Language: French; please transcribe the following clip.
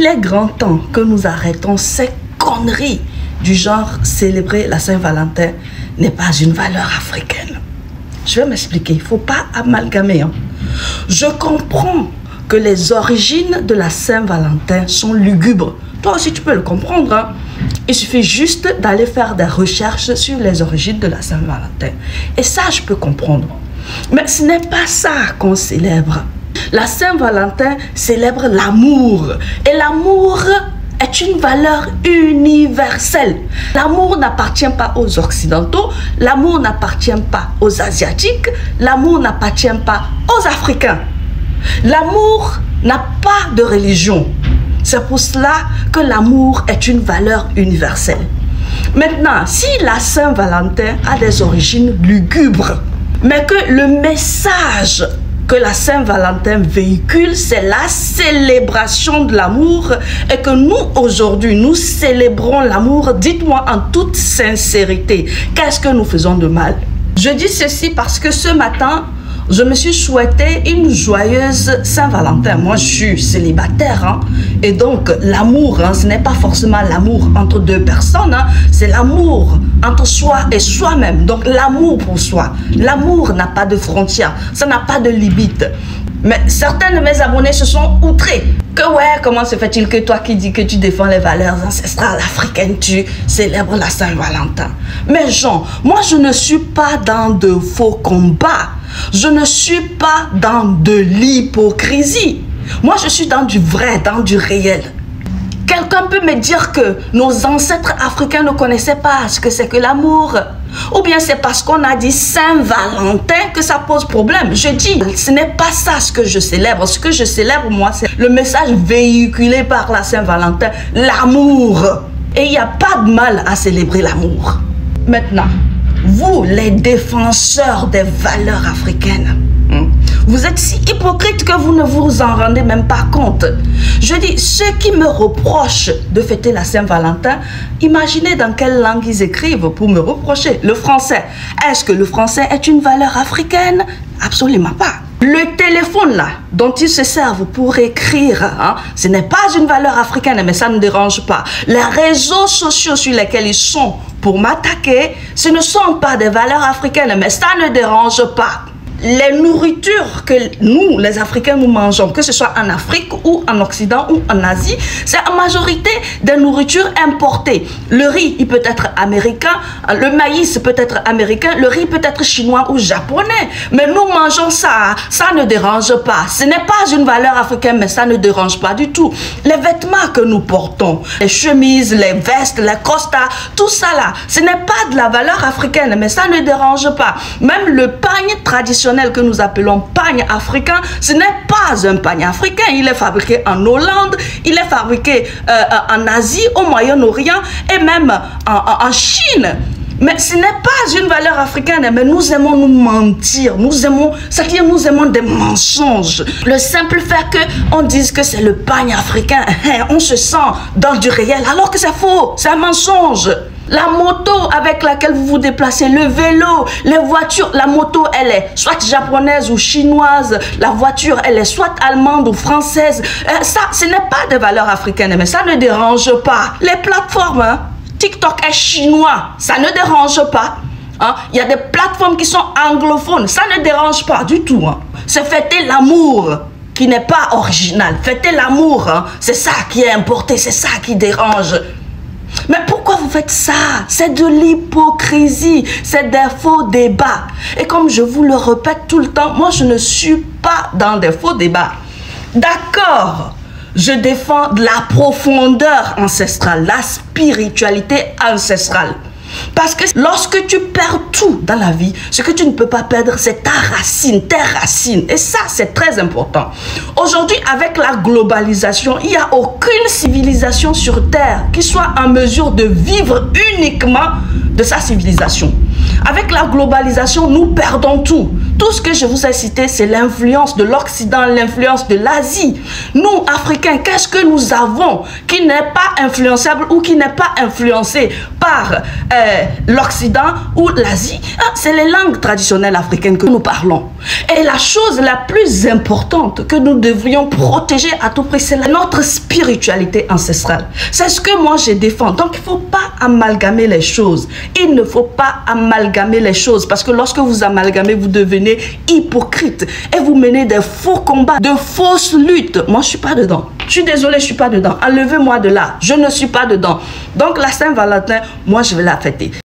Il est grand temps que nous arrêtons ces conneries du genre célébrer la Saint-Valentin n'est pas une valeur africaine. Je vais m'expliquer, il ne faut pas amalgamer. Je comprends que les origines de la Saint-Valentin sont lugubres. Toi aussi tu peux le comprendre. Il suffit juste d'aller faire des recherches sur les origines de la Saint-Valentin. Et ça, je peux comprendre. Mais ce n'est pas ça qu'on célèbre. La Saint-Valentin célèbre l'amour. Et l'amour est une valeur universelle. L'amour n'appartient pas aux Occidentaux, l'amour n'appartient pas aux Asiatiques, l'amour n'appartient pas aux Africains. L'amour n'a pas de religion. C'est pour cela que l'amour est une valeur universelle. Maintenant, si la Saint-Valentin a des origines lugubres, mais que le message que la Saint-Valentin véhicule, c'est la célébration de l'amour et que nous, aujourd'hui, nous célébrons l'amour, dites-moi en toute sincérité, qu'est-ce que nous faisons de mal? Je dis ceci parce que ce matin, je me suis souhaité une joyeuse Saint-Valentin. Moi, je suis célibataire. Et donc, l'amour, ce n'est pas forcément l'amour entre deux personnes. C'est l'amour entre soi et soi-même. Donc, l'amour pour soi. L'amour n'a pas de frontières. Ça n'a pas de limite. Mais certains de mes abonnés se sont outrés. Que ouais, comment se fait-il que toi qui dis que tu défends les valeurs ancestrales africaines, tu célèbres la Saint-Valentin? Mais Jean, moi je ne suis pas dans de faux combats. Je ne suis pas dans de l'hypocrisie. Moi je suis dans du vrai, dans du réel. Quelqu'un peut me dire que nos ancêtres africains ne connaissaient pas ce que c'est que l'amour? Ou bien c'est parce qu'on a dit Saint-Valentin que ça pose problème? Je dis, ce n'est pas ça ce que je célèbre. Ce que je célèbre, moi, c'est le message véhiculé par la Saint-Valentin, l'amour. Et il n'y a pas de mal à célébrer l'amour. Maintenant, vous, les défenseurs des valeurs africaines, vous êtes si hypocrite que vous ne vous en rendez même pas compte. Je dis, ceux qui me reprochent de fêter la Saint-Valentin, imaginez dans quelle langue ils écrivent pour me reprocher. Le français. Est-ce que le français est une valeur africaine? Absolument pas. Le téléphone là, dont ils se servent pour écrire, ce n'est pas une valeur africaine, mais ça ne dérange pas. Les réseaux sociaux sur lesquels ils sont pour m'attaquer, ce ne sont pas des valeurs africaines, mais ça ne dérange pas. Les nourritures que nous, les Africains, nous mangeons, que ce soit en Afrique ou en Occident ou en Asie, c'est en majorité des nourritures importées. Le riz, il peut être américain, le maïs peut être américain, le riz peut être chinois ou japonais. Mais nous mangeons ça, ça ne dérange pas. Ce n'est pas une valeur africaine, mais ça ne dérange pas du tout. Les vêtements que nous portons, les chemises, les vestes, les costards, tout ça là, ce n'est pas de la valeur africaine, mais ça ne dérange pas. Même le pagne traditionnel que nous appelons pagne africain, ce n'est pas un pagne africain. Il est fabriqué en Hollande, il est fabriqué en Asie, au Moyen-Orient et même en Chine. Mais ce n'est pas une valeur africaine, mais nous aimons nous mentir, nous aimons, c'est-à-dire nous aimons des mensonges. Le simple fait qu'on dise que c'est le pagne africain, on se sent dans du réel, alors que c'est faux, c'est un mensonge. La moto avec laquelle vous vous déplacez, le vélo, les voitures, la moto elle est soit japonaise ou chinoise, la voiture elle est soit allemande ou française. Ça, ce n'est pas des valeurs africaines, mais ça ne dérange pas. Les plateformes, TikTok est chinois, ça ne dérange pas. Il y a des plateformes qui sont anglophones, ça ne dérange pas du tout. C'est fêter l'amour qui n'est pas original. Fêter l'amour, c'est ça qui est importé, c'est ça qui dérange. Mais pourquoi vous faites ça? C'est de l'hypocrisie, c'est des faux débats. Et comme je vous le répète tout le temps, moi je ne suis pas dans des faux débats. D'accord, je défends la profondeur ancestrale, la spiritualité ancestrale. Parce que lorsque tu perds tout dans la vie, ce que tu ne peux pas perdre, c'est ta racine, tes racines. Et ça, c'est très important. Aujourd'hui, avec la globalisation, il n'y a aucune civilisation sur Terre qui soit en mesure de vivre uniquement de sa civilisation. Avec la globalisation, nous perdons tout. Tout ce que je vous ai cité, c'est l'influence de l'Occident, l'influence de l'Asie. Nous, Africains, qu'est-ce que nous avons qui n'est pas influençable ou qui n'est pas influencé par l'Occident ou l'Asie? C'est les langues traditionnelles africaines que nous parlons. Et la chose la plus importante que nous devrions protéger à tout prix, c'est notre spiritualité ancestrale. C'est ce que moi je défends. Donc il ne faut pas amalgamer les choses. Il ne faut pas amalgamer les choses parce que lorsque vous amalgamez, vous devenez hypocrite et vous menez des faux combats, de fausses luttes. Moi je ne suis pas dedans. Je suis désolée, je ne suis pas dedans. Enlevez-moi de là. Je ne suis pas dedans. Donc la Saint-Valentin, moi je vais la fêter.